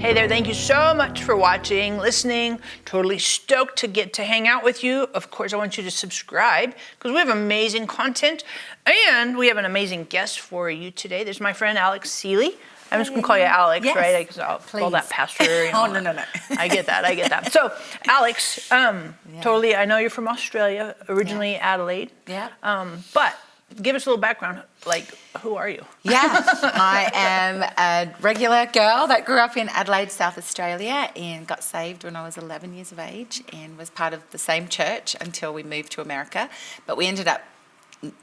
Hey there, thank you so much for watching, listening. Totally stoked to get to hang out with you. Of course, I want you to subscribe because we have amazing content and we have an amazing guest for you today. There's my friend Alex Seeley. I'm just gonna call you Alex, yes, right? Because I'll call that pastor. You know, oh, no. I get that. So, Alex, totally, I know you're from Australia, originally Adelaide. Yeah. But give us a little background, like, who are you? Yeah, I am a regular girl that grew up in Adelaide, South Australia, and got saved when I was 11 years of age and was part of the same church until we moved to America. But we ended up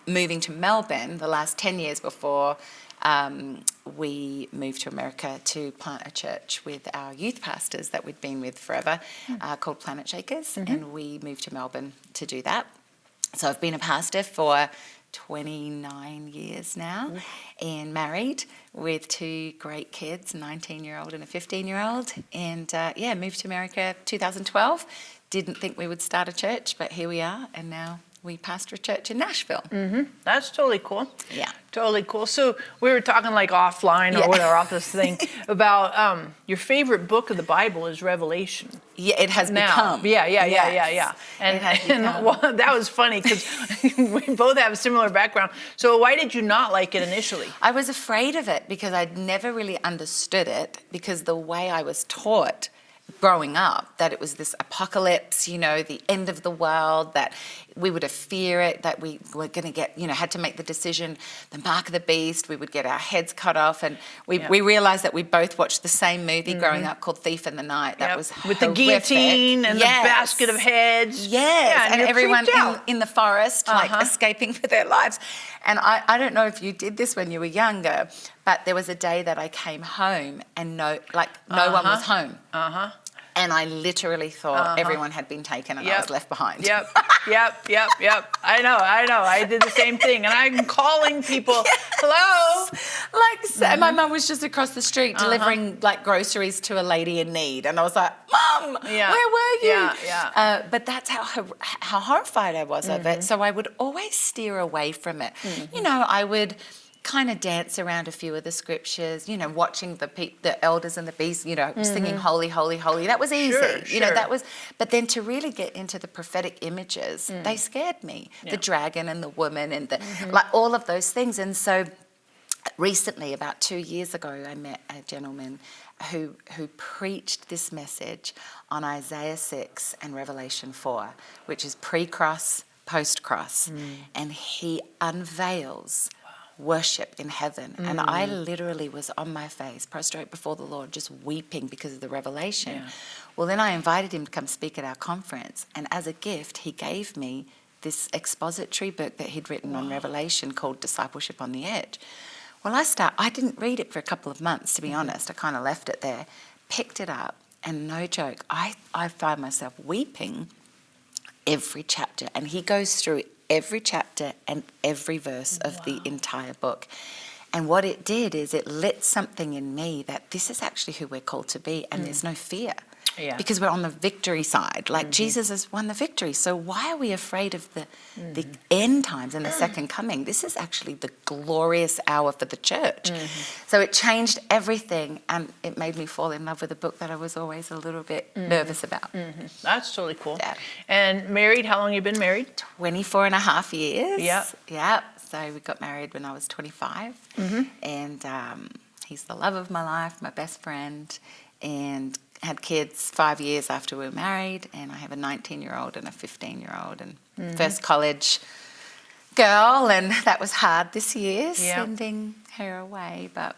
moving to Melbourne the last 10 years before we moved to America to plant a church with our youth pastors that we'd been with forever, called Planet Shakers, and we moved to Melbourne to do that. So I've been a pastor for 29 years now and married with two great kids, a 19-year-old and a 15-year-old, and moved to America 2012. Didn't think we would start a church, but here we are, and now we pastor a church in Nashville. That's totally cool. Yeah. Totally cool. So we were talking like offline or whatever, off this thing about your favorite book of the Bible is Revelation. Yeah, it has become. Yeah. And it has become. Well, that was funny because we both have a similar background. So why did you not like it initially? I was afraid of it because I'd never really understood it, because the way I was taught growing up, that it was this apocalypse, you know, the end of the world, that we would fear it, that we were going to get, you know, had to make the decision, the mark of the beast, we would get our heads cut off. And we realized that we both watched the same movie growing up called Thief in the Night. That was with horrific. the guillotine and the basket of heads. Yes, and everyone out. in the forest, like escaping for their lives. And I don't know if you did this when you were younger, but there was a day that I came home and no one was home. And I literally thought everyone had been taken and I was left behind. Yep. I know. I did the same thing. And I'm calling people, hello. Like, my mum was just across the street delivering like groceries to a lady in need. And I was like, Mum, where were you? But that's how horrified I was of it. So I would always steer away from it. You know, I would kind of dance around a few of the scriptures, you know, watching the elders and the beasts, you know, singing holy, holy, holy. That was easy. You know, that was, but then to really get into the prophetic images, they scared me. The dragon and the woman and the, like all of those things. And so recently, about 2 years ago, I met a gentleman who preached this message on Isaiah 6 and Revelation 4, which is pre-cross, post-cross. And he unveils worship in heaven. And I literally was on my face, prostrate before the Lord, just weeping because of the revelation. Well, then I invited him to come speak at our conference. And as a gift, he gave me this expository book that he'd written on Revelation called Discipleship on the Edge. Well, I didn't read it for a couple of months, to be honest. I kind of left it there, picked it up, and no joke, I find myself weeping every chapter. And he goes through every chapter and every verse of the entire book. And what it did is it lit something in me that this is actually who we're called to be, and there's no fear. Because we're on the victory side. Like Jesus has won the victory. So why are we afraid of the end times and the second coming? This is actually the glorious hour for the church. So it changed everything, and it made me fall in love with a book that I was always a little bit nervous about. That's totally cool. Yeah. And married, how long have you been married? 24 and a half years. Yeah. So we got married when I was 25. And he's the love of my life, my best friend, and had kids 5 years after we were married, and I have a 19-year-old and a 15-year-old, and first college girl, and that was hard this year, sending her away, but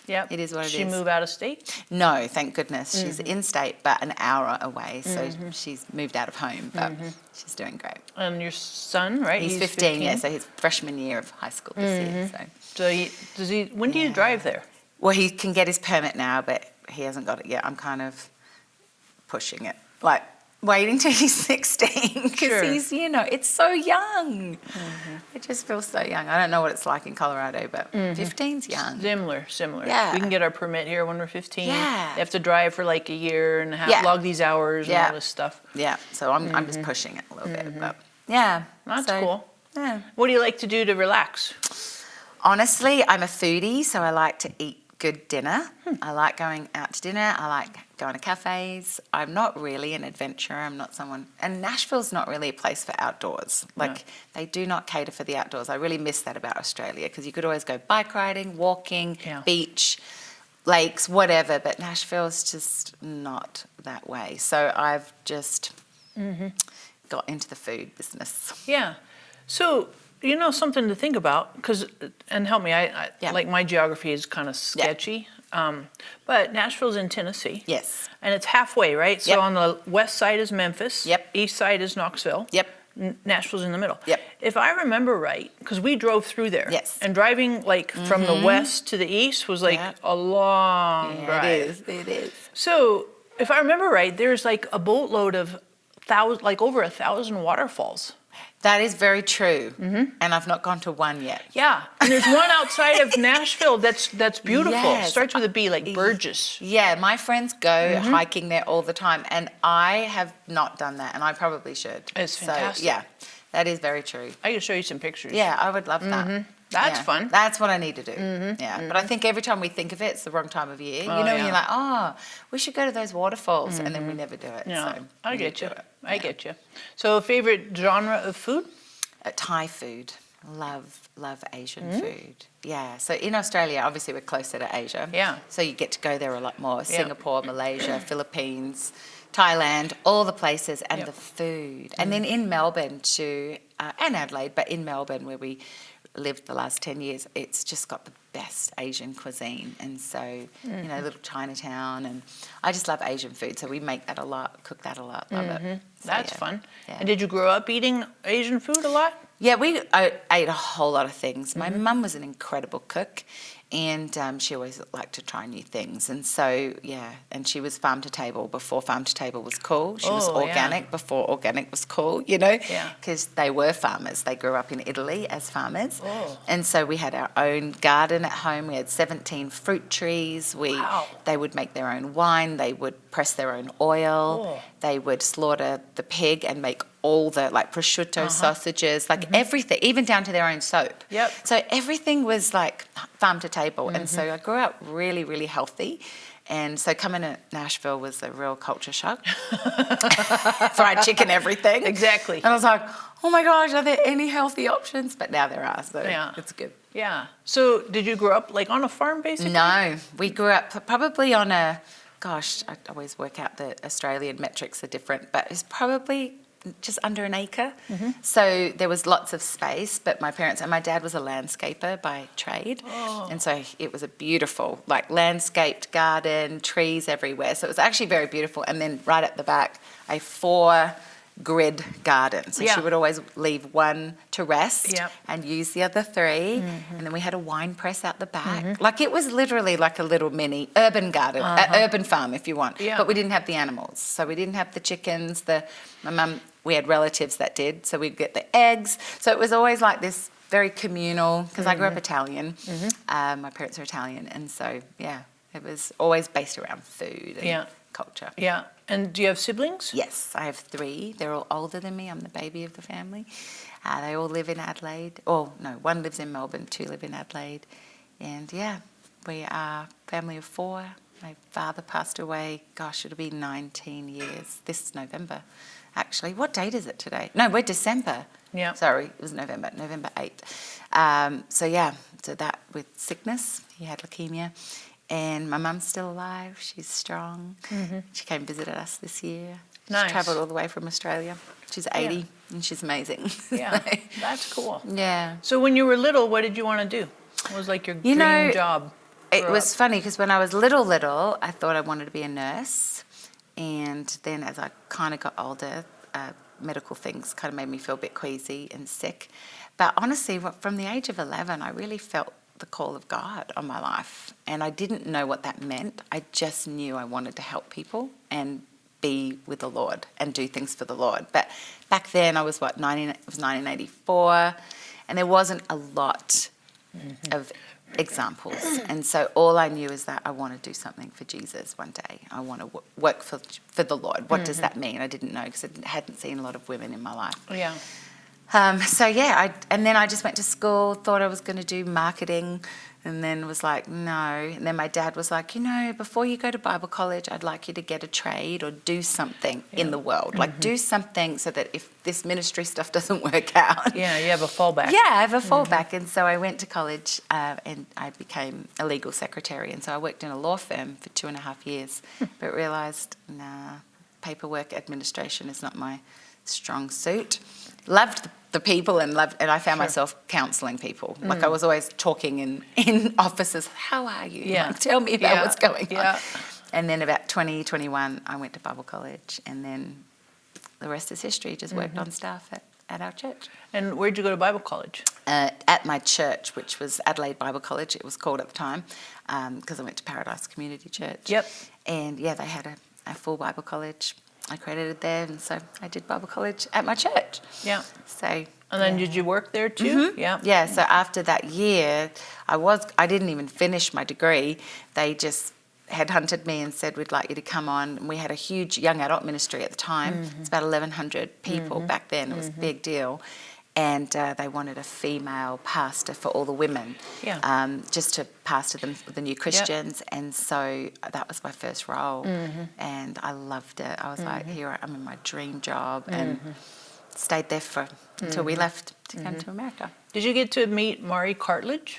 it is what it is. Did she move out of state? No, thank goodness. She's in-state, but an hour away, so she's moved out of home, but she's doing great. And your son, right? He's 15, yeah, so his freshman year of high school this year. So when do you drive there? Well, he can get his permit now, but he hasn't got it yet. I'm kind of pushing it, like waiting till he's 16, because he's, you know, it's so young. It just feels so young. I don't know what it's like in Colorado, but 15's young. Similar. Yeah. We can get our permit here when we're 15. Yeah. You have to drive for like a year and a half, log these hours and all this stuff. Yeah, so I'm just pushing it a little bit, but yeah. That's cool. Yeah. What do you like to do to relax? Honestly, I'm a foodie, so I like to eat good dinner. I like going out to dinner. I like going to cafes. I'm not really an adventurer. I'm not someone... And Nashville's not really a place for outdoors. Like, they do not cater for the outdoors. I really miss that about Australia because you could always go bike riding, walking, beach, lakes, whatever. But Nashville's just not that way. So I've just got into the food business. Yeah. So... something to think about, and help me, I like my geography is kind of sketchy, but Nashville's in Tennessee. Yes. And it's halfway, right? So on the west side is Memphis. Yep. East side is Knoxville. Yep. Nashville's in the middle. Yep. If I remember right, because we drove through there. Yes. And driving from the west to the east was a long drive. It is. So if I remember right, there's a boatload of over 1,000 waterfalls. That is very true, and I've not gone to one yet. Yeah, and there's one outside of Nashville that's beautiful. Yes. Starts with a B, like Burgess. Yeah, my friends go hiking there all the time, and I have not done that, and I probably should. It's fantastic. So, yeah, that is very true. I can show you some pictures. Yeah, I would love that. That's fun. That's what I need to do. But I think every time we think of it, it's the wrong time of year. When you're like, we should go to those waterfalls, and then we never do it. Yeah, so I get you. I get you. So, favorite genre of food? Thai food. Love Asian food. Yeah. So in Australia, obviously we're closer to Asia. Yeah. So you get to go there a lot more. Singapore, Malaysia, Philippines, Thailand, all the places, and the food. And then in Melbourne too, and Adelaide, but in Melbourne where we lived the last 10 years, it's just got the best Asian cuisine. And so, little Chinatown, and I just love Asian food. So we make that a lot, cook that a lot, love it. So, That's fun. Yeah. And did you grow up eating Asian food a lot? Yeah, I ate a whole lot of things. My mum was an incredible cook, and she always liked to try new things. And so, and she was farm to table before farm to table was cool. She was organic before organic was cool, because they were farmers. They grew up in Italy as farmers. Oh. And so we had our own garden at home. We had 17 fruit trees. They would make their own wine. They would press their own oil. Oh. They would slaughter the pig and make all the prosciutto sausages, everything, even down to their own soap. Yep. So everything was farm to table. And so I grew up really, really healthy. And so coming to Nashville was a real culture shock. Fried chicken, everything. Exactly. And I was like, oh my gosh, are there any healthy options? But now there are, so it's good. Yeah. So did you grow up on a farm basically? No, we grew up probably on I always work out the Australian metrics are different, but it's probably just under an acre. So there was lots of space, but my parents and my dad was a landscaper by trade. And so it was a beautiful, landscaped garden, trees everywhere. So it was actually very beautiful. And then right at the back, a 4-grid garden. So she would always leave one to rest and use the other 3. And then we had a wine press out the back. It was literally a little mini urban garden, urban farm if you want. But we didn't have the animals. So we didn't have the chickens. My mum, we had relatives that did. So we'd get the eggs. So it was always this very communal, because I grew up Italian. My parents are Italian. And so, it was always based around food and culture. Yeah. And do you have siblings? Yes, I have 3. They're all older than me. I'm the baby of the family. They all live in Adelaide. Oh, no, 1 lives in Melbourne, 2 live in Adelaide. And we are a family of 4. My father passed away, it'll be 19 years this November. Actually, what date is it today? No, we're December. Yeah. Sorry, it was November 8th. So that with sickness, he had leukemia. And my mum's still alive. She's strong. She came and visited us this year. Nice. She travelled all the way from Australia. She's 80 and she's amazing. Yeah, that's cool. Yeah. So when you were little, what did you want to do? What was your dream job? It was funny because when I was little, I thought I wanted to be a nurse. And then as I kind of got older, medical things kind of made me feel a bit queasy and sick. But honestly, from the age of 11, I really felt the call of God on my life. And I didn't know what that meant. I just knew I wanted to help people and be with the Lord and do things for the Lord. But back then I was, it was 1984, and there wasn't a lot of examples. And so all I knew is that I want to do something for Jesus one day. I want to work for the Lord. What does that mean? I didn't know because I hadn't seen a lot of women in my life. Yeah. And then I just went to school, thought I was going to do marketing And then was like, no. And then my dad was like, before you go to Bible college, I'd like you to get a trade or do something in the world. Like do something so that if this ministry stuff doesn't work out. Yeah, you have a fallback. Yeah, I have a fallback. And so I went to college and I became a legal secretary. And so I worked in a law firm for 2.5 years, but realised, paperwork administration is not my strong suit. Loved the people and I found myself counselling people. Like I was always talking in offices, how are you? Yeah. Like, tell me about what's going on. Yeah. And then about 2021, I went to Bible college, and then the rest is history. Just worked on staff at our church. And where'd you go to Bible college? At my church, which was Adelaide Bible College, it was called at the time, because I went to Paradise Community Church. Yep. And yeah, they had a full Bible college accredited there, and so I did Bible college at my church. Yeah. So. And then did you work there too? Mm-hmm. Yeah. Yeah. So after that year, I didn't even finish my degree. They just headhunted me and said, we'd like you to come on. And we had a huge young adult ministry at the time. It's about 1,100 people back then. It was a big deal. And they wanted a female pastor for all the women, just to pastor them, the new Christians. Yep. And so that was my first role, and I loved it. I was like, here I'm in my dream job, and stayed there until we left to come to America. Did you get to meet Mari Cartledge?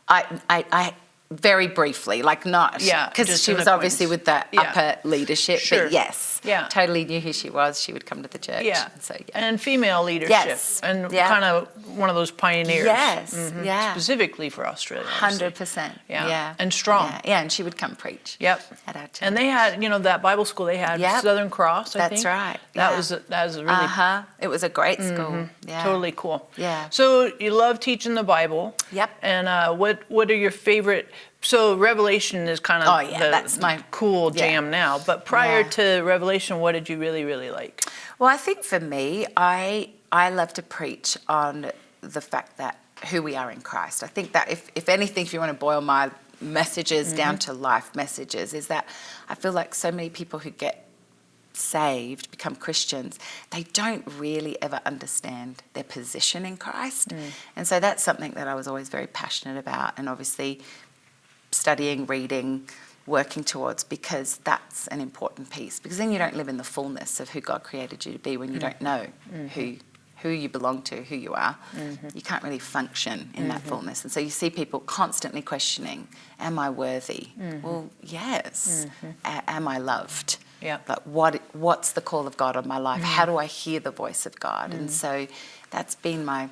I very briefly, like not, because she was obviously with the upper leadership, but yes, totally knew who she was. She would come to the church. Yeah. So, and female leadership. Yes. And kind of one of those pioneers. Yes. Yeah. Specifically for Australia. 100%. Yeah. And strong. Yeah, and she would come preach. Yep. At our church. And they had, that Bible school they had, Southern Cross, I think. That's right. That was a really... It was a great school. Yeah. Totally cool. Yeah. So you love teaching the Bible. Yep. And what are your favorite... So Revelation is kind of that's my cool jam now. But prior to Revelation, what did you really, really like? Well, I think for me, I love to preach on the fact that who we are in Christ. I think that if anything, if you want to boil my messages down to life messages, is that I feel like so many people who get saved, become Christians, they don't really ever understand their position in Christ. And so that's something that I was always very passionate about, and obviously studying, reading, working towards, because that's an important piece, because then you don't live in the fullness of who God created you to be when you don't know who you belong to, who you are. You can't really function in that fullness. And so you see people constantly questioning, am I worthy? Well, yes. Am I loved? Yeah. Like what's the call of God on my life? How do I hear the voice of God? And so that's been my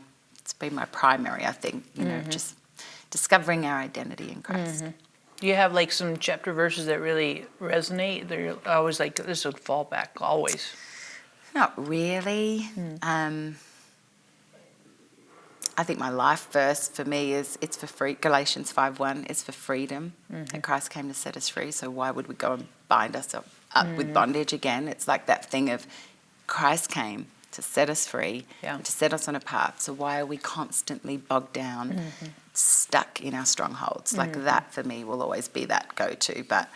primary, I think, just discovering our identity in Christ. Do you have like some chapter verses that really resonate? They're always like, this would fall back always. Not really. I think my life verse for me it's for free. Galatians 5:1 is for freedom. And Christ came to set us free. So why would we go and bind ourselves up with bondage again? It's like that thing of Christ came to set us free, and to set us on a path. So why are we constantly bogged down, stuck in our strongholds? Like that for me will always be that go-to. But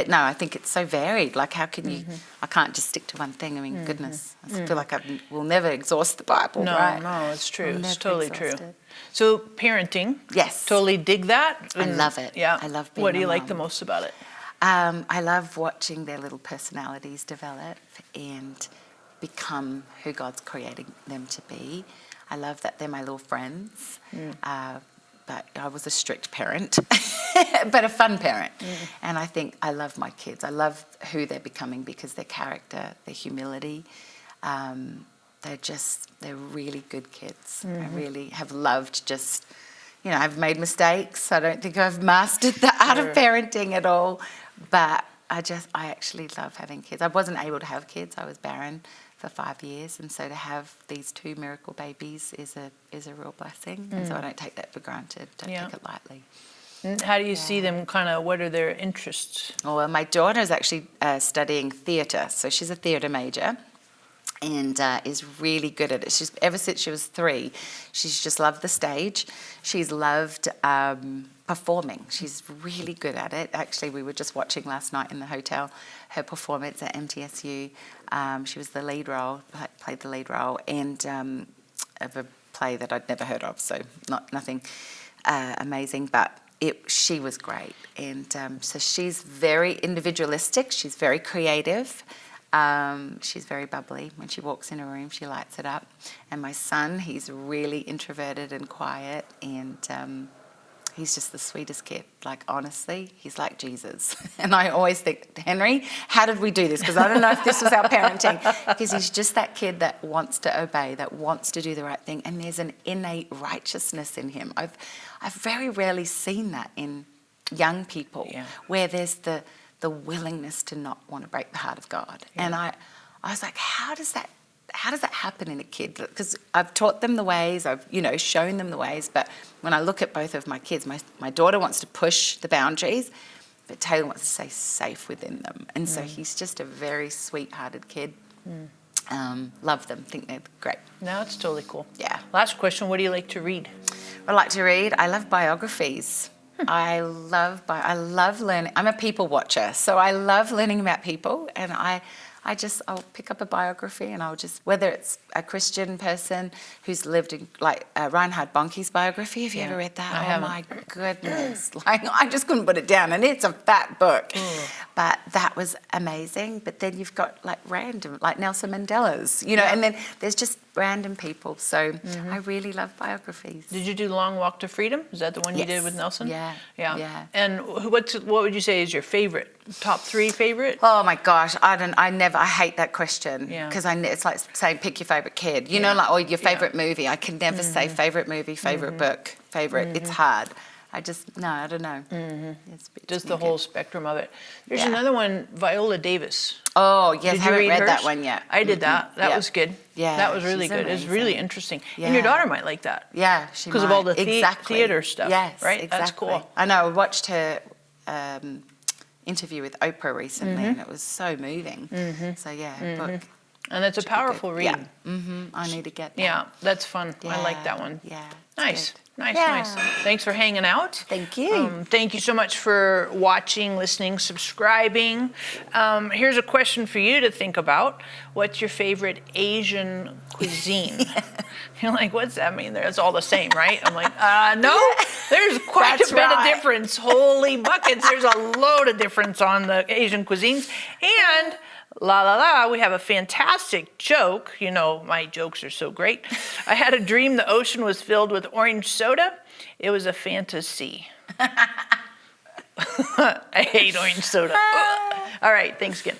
no, I think it's so varied. Like how can you, I can't just stick to one thing. I mean, goodness, I feel like we'll never exhaust the Bible, right? No, it's true. We'll It's totally true. it. So parenting. Yes. Totally dig that. I love it. Yeah. I love being What do you a like mum. the most about it? I love watching their little personalities develop and become who God's creating them to be. I love that they're my little friends. But I was a strict parent, but a fun parent. And I think I love my kids. I love who they're becoming because their character, their humility, they're really good kids. I really have loved just, I've made mistakes. I don't think I've mastered the art of parenting at all. But I actually love having kids. I wasn't able to have kids. I was barren for 5 years, and so to have these 2 miracle babies is a real blessing, and so I don't take that for granted. Don't take it lightly. And how do you see them? Kind of, what are their interests? Well, my daughter is actually studying theatre, so she's a theatre major, and is really good at it. She's ever since she was 3, she's just loved the stage. She's loved performing. She's really good at it. Actually, we were just watching last night in the hotel her performance at MTSU. She was the lead role, played the lead role, and of a play that I'd never heard of, so nothing amazing. But she was great. And so she's very individualistic. She's very creative. She's very bubbly. When she walks in a room, she lights it up. And my son, he's really introverted and quiet, and he's just the sweetest kid. Like, honestly, he's like Jesus. And I always think, Henry, how did we do this? Because I don't know if this was our parenting. Because he's just that kid that wants to obey, that wants to do the right thing. And there's an innate righteousness in him. I've very rarely seen that in young people, where there's the willingness to not want to break the heart of God. And I was like, how does that happen in a kid? Because I've taught them the ways, I've shown them the ways, but when I look at both of my kids, my daughter wants to push the boundaries, but Taylor wants to stay safe within them. And so he's just a very sweet-hearted kid. Love them, think they're great. No, it's totally cool. Yeah. Last question, what do you like to read? I like to read. I love biographies. I love learning. I'm a people watcher, so I love learning about people, and I'll pick up a biography, and I'll just, whether it's a Christian person who's lived in, like Reinhard Bonnke's biography. Have you ever read that? I haven't. My goodness. Like, I just couldn't put it down, and it's a fat book. But that was amazing. But then you've got like random, like Nelson Mandela's, and then there's just random people. So I really love biographies. Did you do Long Walk to Freedom? Is that the one you did with Nelson? Yeah. And what would you say is your favorite? Top 3 favorite? Oh my gosh, I hate that question, because it's like saying pick your favorite kid, or your favorite movie. I can never say favorite movie, favorite book, favorite. It's hard. I don't know. Just the whole spectrum of it. There's another one, Viola Davis. Oh yes, Did I haven't read hers? that one yet. I did that. That was good. Yeah, that was really good. It's really interesting. And your daughter might like that. Yeah, she because of all the theater stuff. Yes, right. Exactly. That's cool. I know. I watched her interview with Oprah recently, and it was so moving. So book. And it's a powerful read. Yeah. I need to get that. Yeah, that's fun. I like that one. Yeah. Nice. Good. Nice. Thanks for hanging out. Thank you. Thank you so much for watching, listening, subscribing. Here's a question for you to think about. What's your favorite Asian cuisine? You're like, what's that mean? It's all the same, right? I'm like, no, there's quite a bit of difference. Holy buckets, there's a load of difference on the Asian cuisines. And we have a fantastic joke. My jokes are so great. I had a dream the ocean was filled with orange soda. It was a fantasy. I hate orange soda. All right, thanks again.